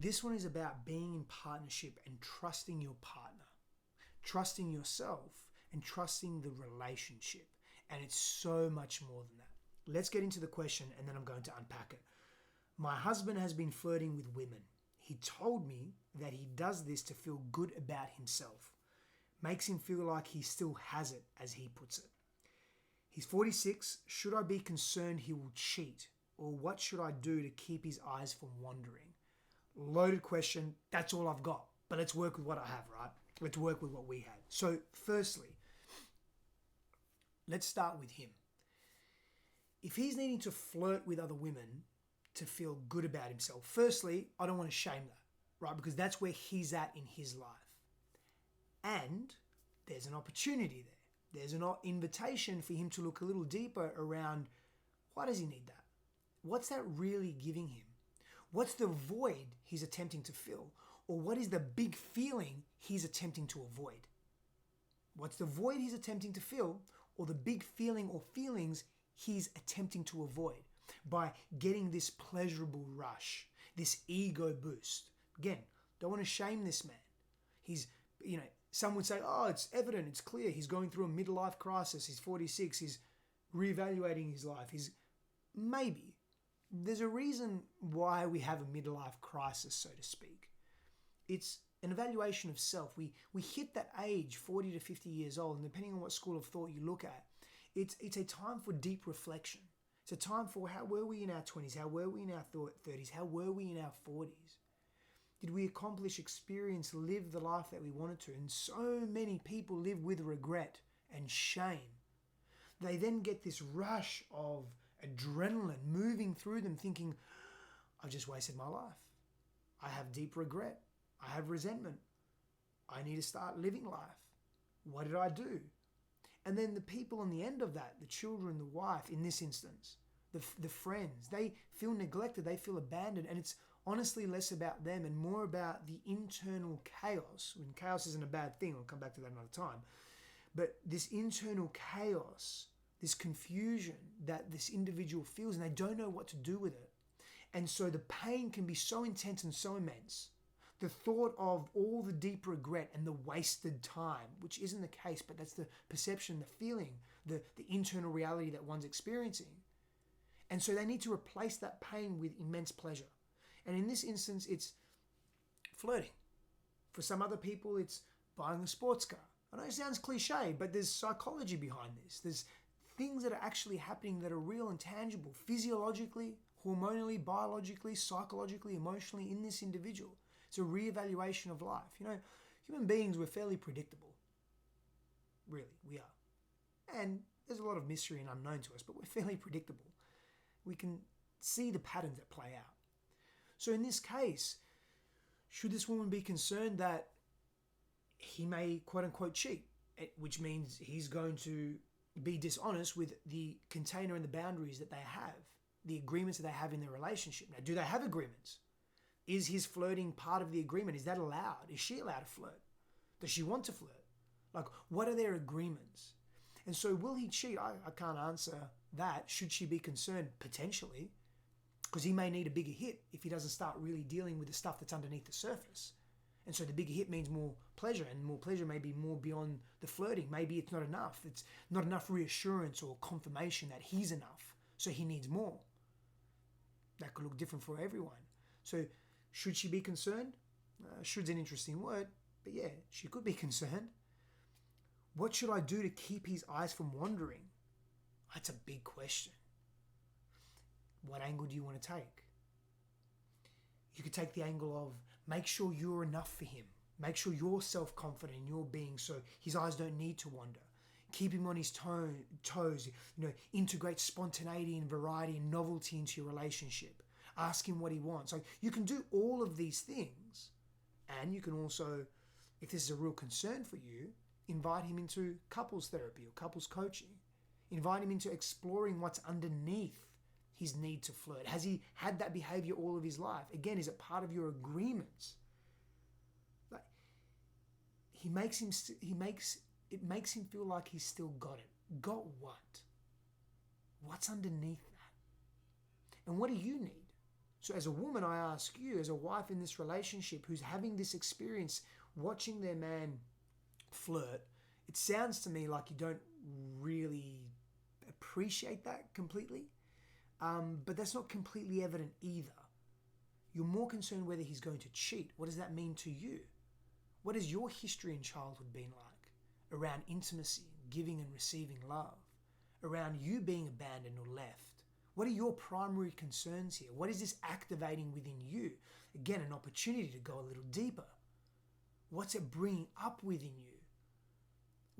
This one is about being in partnership and trusting your partner, trusting yourself, and trusting the relationship. And it's so much more than that. Let's get into the question and then I'm going to unpack it. My husband has been flirting with women. He told me that he does this to feel good about himself. Makes him feel like he still has it, as he puts it. He's 46. Should I be concerned he will cheat? Or what should I do to keep his eyes from wandering? Loaded question. That's all I've got. But let's work with what I have, right? Let's work with what we had. So firstly, let's start with him. If he's needing to flirt with other women to feel good about himself, firstly, I don't want to shame that, right? Because that's where he's at in his life. And there's an opportunity there. There's an invitation for him to look a little deeper around, why does he need that? What's that really giving him? What's the void he's attempting to fill? Or what is the big feeling he's attempting to avoid? What's the void he's attempting to fill, or the big feeling or feelings he's attempting to avoid by getting this pleasurable rush, this ego boost? Again, don't want to shame this man. He's, some would say, oh, it's evident, it's clear. He's going through a midlife crisis. He's 46. He's reevaluating his life. Maybe. There's a reason why we have a midlife crisis, so to speak. It's an evaluation of self. We hit that age, 40 to 50 years old, and depending on what school of thought you look at, it's a time for deep reflection. It's a time for how were we in our 20s? How were we in our 30s? How were we in our 40s? Did we accomplish, experience, live the life that we wanted to? And so many people live with regret and shame. They then get this rush of adrenaline moving through them thinking, I've just wasted my life. I have deep regret. I have resentment. I need to start living life. What did I do? And then the people on the end of that, the children, the wife, in this instance, the friends, they feel neglected, they feel abandoned, and it's honestly less about them and more about the internal chaos. When chaos isn't a bad thing, I'll come back to that another time. But this internal chaos, this confusion that this individual feels, and they don't know what to do with it. And so the pain can be so intense and so immense. The thought of all the deep regret and the wasted time, which isn't the case, but that's the perception, the feeling, the internal reality that one's experiencing. And so they need to replace that pain with immense pleasure. And in this instance, it's flirting. For some other people, it's buying a sports car. I know it sounds cliche, but there's psychology behind this. There's things that are actually happening that are real and tangible, physiologically, hormonally, biologically, psychologically, emotionally in this individual. It's a reevaluation of life. Human beings, we're fairly predictable. Really, we are. And there's a lot of mystery and unknown to us, but we're fairly predictable. We can see the patterns that play out. So in this case, should this woman be concerned that he may quote unquote cheat, which means he's going to be dishonest with the container and the boundaries that they have, the agreements that they have in their relationship? Now, do they have agreements? Is his flirting part of the agreement? Is that allowed? Is she allowed to flirt? Does she want to flirt? What are their agreements? And so will he cheat? I can't answer that. Should she be concerned? Potentially. Because he may need a bigger hit if he doesn't start really dealing with the stuff that's underneath the surface. And so the bigger hit means more pleasure, and more pleasure may be more beyond the flirting. Maybe it's not enough. It's not enough reassurance or confirmation that he's enough. So he needs more. That could look different for everyone. So should she be concerned? Should's an interesting word, but yeah, she could be concerned. What should I do to keep his eyes from wandering? That's a big question. What angle do you want to take? You could take the angle of make sure you're enough for him. Make sure you're self-confident in your being so his eyes don't need to wander. Keep him on his toes. Integrate spontaneity and variety and novelty into your relationship. Ask him what he wants. You can do all of these things. And you can also, if this is a real concern for you, invite him into couples therapy or couples coaching. Invite him into exploring what's underneath his need to flirt. Has he had that behavior all of his life? Again, is it part of your agreements? It makes him feel like he's still got it. Got what? What's underneath that? And what do you need? So as a woman, I ask you, as a wife in this relationship who's having this experience, watching their man flirt, it sounds to me like you don't really appreciate that completely. But that's not completely evident either. You're more concerned whether he's going to cheat. What does that mean to you? What has your history in childhood been like around intimacy, giving and receiving love, around you being abandoned or left? What are your primary concerns here? What is this activating within you? Again, an opportunity to go a little deeper. What's it bringing up within you?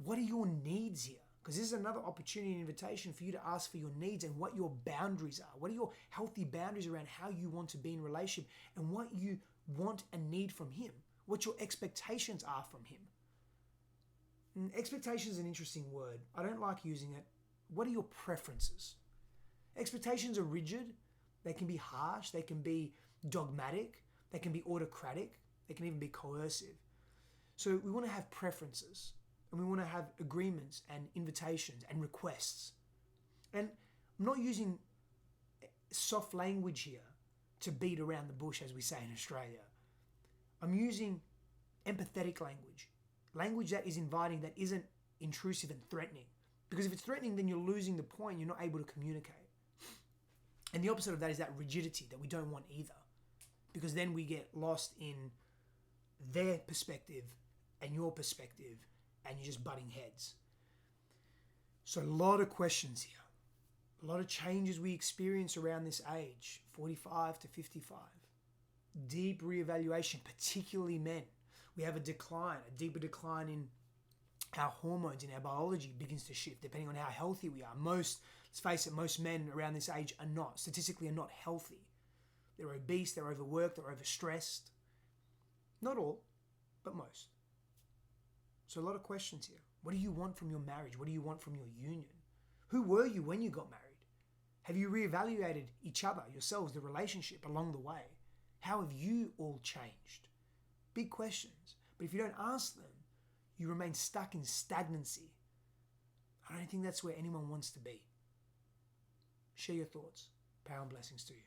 What are your needs here? Because this is another opportunity and invitation for you to ask for your needs and what your boundaries are. What are your healthy boundaries around how you want to be in relationship and what you want and need from him? What your expectations are from him. And expectation is an interesting word. I don't like using it. What are your preferences? Expectations are rigid. They can be harsh. They can be dogmatic. They can be autocratic. They can even be coercive. So we want to have preferences. And we want to have agreements and invitations and requests. And I'm not using soft language here to beat around the bush, as we say in Australia. I'm using empathetic language. Language that is inviting, that isn't intrusive and threatening. Because if it's threatening, then you're losing the point. You're not able to communicate. And the opposite of that is that rigidity that we don't want either. Because then we get lost in their perspective and your perspective, and you're just butting heads. So a lot of questions here. A lot of changes we experience around this age, 45 to 55. Deep reevaluation, particularly men. We have a decline, a deeper decline in our hormones, in our biology begins to shift depending on how healthy we are. Let's face it, most men around this age are not, statistically are not healthy. They're obese, they're overworked, they're overstressed. Not all, but most. So a lot of questions here. What do you want from your marriage? What do you want from your union? Who were you when you got married? Have you reevaluated each other, yourselves, the relationship along the way? How have you all changed? Big questions. But if you don't ask them, you remain stuck in stagnancy. I don't think that's where anyone wants to be. Share your thoughts. Power and blessings to you.